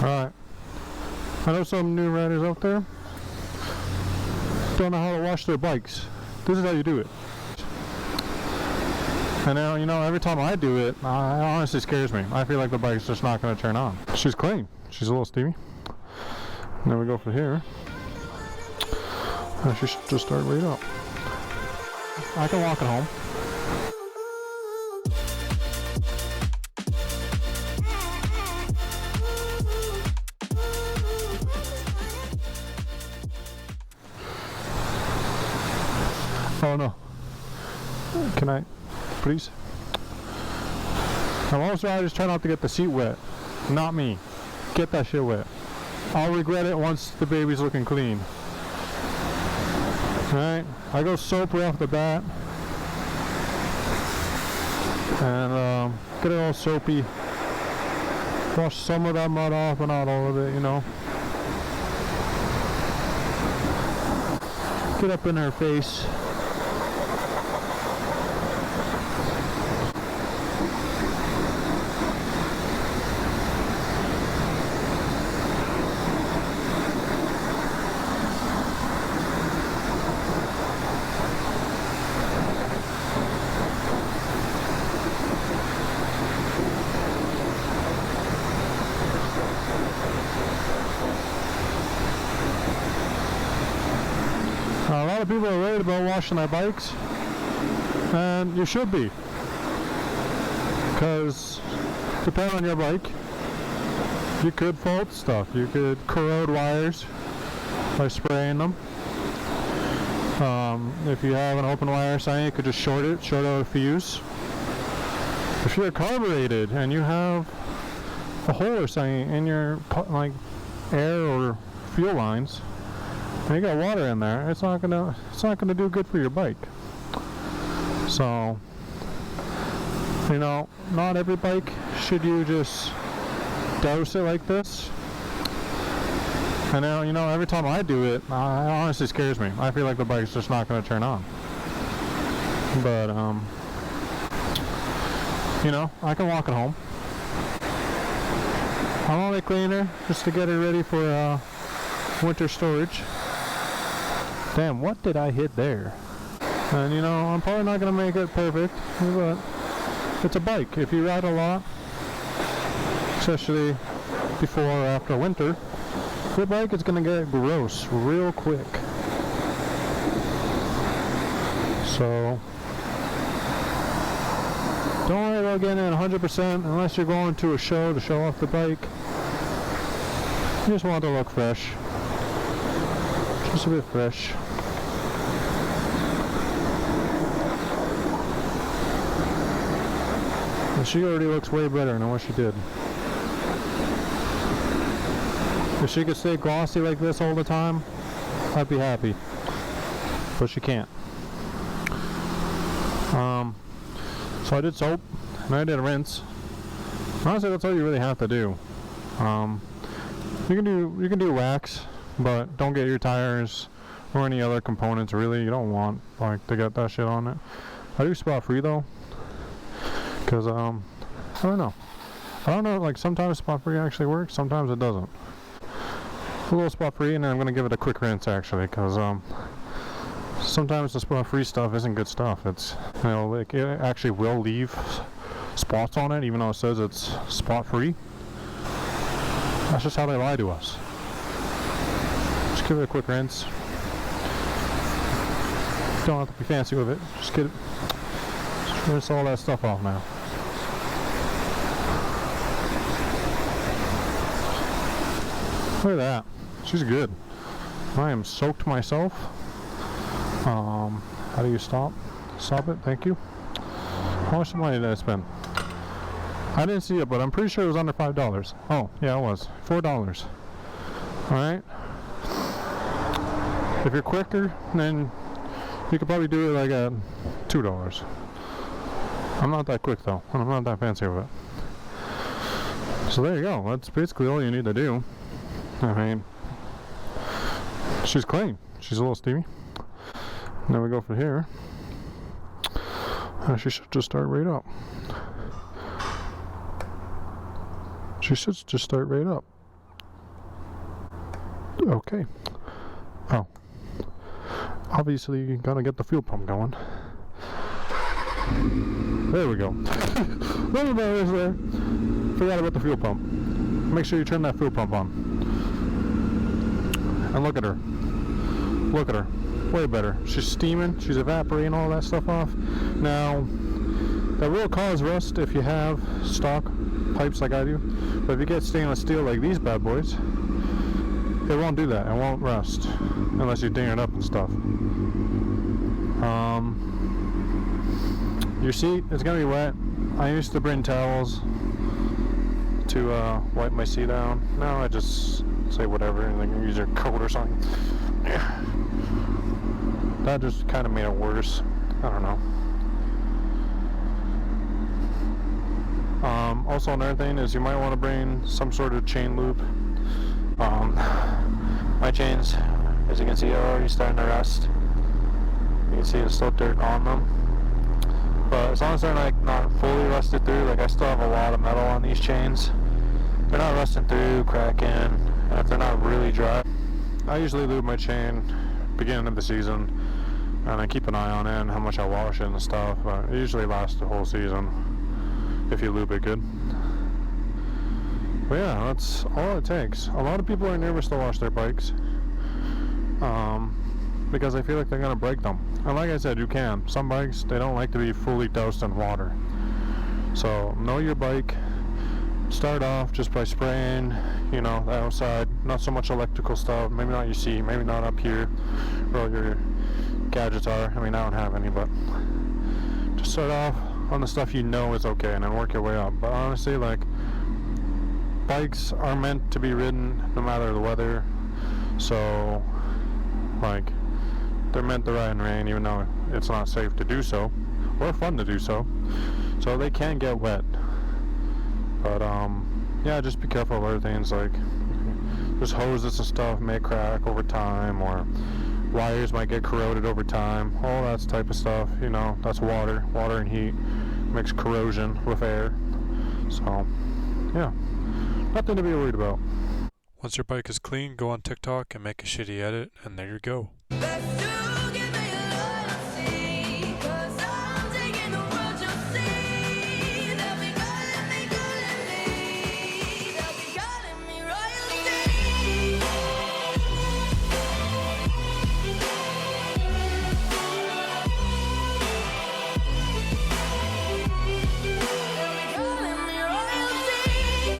Alright. I know some new riders out there don't know how to wash their bikes. This is how you do it. And now, you know, every time I do it, it honestly scares me. I feel like the bike's just not going to turn on. She's clean. She's a little steamy. And then we go for here. And she should just start right up. I can walk it home. Oh no. Can I, please? Now most riders try not to get the seat wet. Not me. Get that shit wet. I'll regret it once the baby's looking clean. Alright, I go soap right off the bat. And get it all soapy. Wash some of that mud off, but not all of it, you know. Get up in her face. A lot of people are worried about washing their bikes, and you should be, because depending on your bike, you could fault stuff. You could corrode wires by spraying them. If you have an open wire sign, you could just short out a fuse. If you're carbureted and you have a hole or something in your like air or fuel lines, and you got water in there, it's not gonna do good for your bike. So, you know, not every bike should you just douse it like this. And now, you know, every time I do it, it honestly scares me. I feel like the bike's just not gonna turn on. But you know, I can walk it home. I'm only cleaning her just to get her ready for winter storage. Damn, what did I hit there? And you know, I'm probably not going to make it perfect, but it's a bike. If you ride a lot, especially before or after winter, your bike is going to get gross real quick. So, don't worry about getting it 100% unless you're going to a show to show off the bike. You just want it to look fresh. Just a bit fresh. And she already looks way better than what she did. If she could stay glossy like this all the time, I'd be happy. But she can't. So I did soap and I did a rinse. Honestly, that's all you really have to do. You can do wax, but don't get your tires or any other components. Really, you don't want like to get that shit on it. I do spot free though, because I don't know. Like sometimes spot free actually works, sometimes it doesn't. A little spot free, and then I'm gonna give it a quick rinse actually, because sometimes the spot free stuff isn't good stuff. It's, you know, like it actually will leave spots on it, even though it says it's spot free. That's just how they lie to us. Just give it a quick rinse. Don't have to be fancy with it. Just rinse all that stuff off now. Look at that. She's good. I am soaked myself. How do you stop? Stop it. Thank you. How much money did I spend? I didn't see it, but I'm pretty sure it was under $5. Oh, yeah, it was. $4. Alright. If you're quicker, then you could probably do it like at $2. I'm not that quick though, and I'm not that fancy with it. So there you go. That's basically all you need to do. I mean, she's clean. She's a little steamy. Then we go for here. She should just start right up. She should just start right up. Okay. Oh. Obviously, you gotta get the fuel pump going. There we go. Little barriers there. Forgot about the fuel pump. Make sure you turn that fuel pump on. And look at her. Look at her. Way better. She's steaming. She's evaporating all that stuff off. Now, that will cause rust if you have stock pipes like I do. But if you get stainless steel like these bad boys, it won't do that. It won't rust unless you ding it up and stuff. Your seat is gonna be wet. I used to bring towels to wipe my seat down. Now I just say whatever and then use your coat or something. Yeah. That just kind of made it worse. I don't know. Also, another thing is you might want to bring some sort of chain loop. My chains, as you can see, are already starting to rust. You can see there's still dirt on them. But as long as they're like not fully rusted through, like I still have a lot of metal on these chains. They're not rusting through, cracking, and if they're not really dry, I usually lube my chain beginning of the season, and I keep an eye on it and how much I wash it and stuff. But it usually lasts the whole season if you lube it good. But yeah, that's all it takes. A lot of people are nervous to wash their bikes because they feel like they're gonna break them. And like I said, you can. Some bikes, they don't like to be fully doused in water. So know your bike. Start off just by spraying, you know, the outside. Not so much electrical stuff. Maybe not your seat. Maybe not up here where all your gadgets are. I mean, I don't have any, but just start off on the stuff you know is okay and then work your way up. But honestly, like, bikes are meant to be ridden no matter the weather. So, like, they're meant to ride in rain even though it's not safe to do so or fun to do so. So they can get wet. But yeah, just be careful of other things like there's hoses and stuff may crack over time, or wires might get corroded over time. All that type of stuff, you know, that's water. Water and heat makes corrosion with air. So, yeah, nothing to be worried about. Once your bike is clean, go on TikTok and make a shitty edit, and there you go.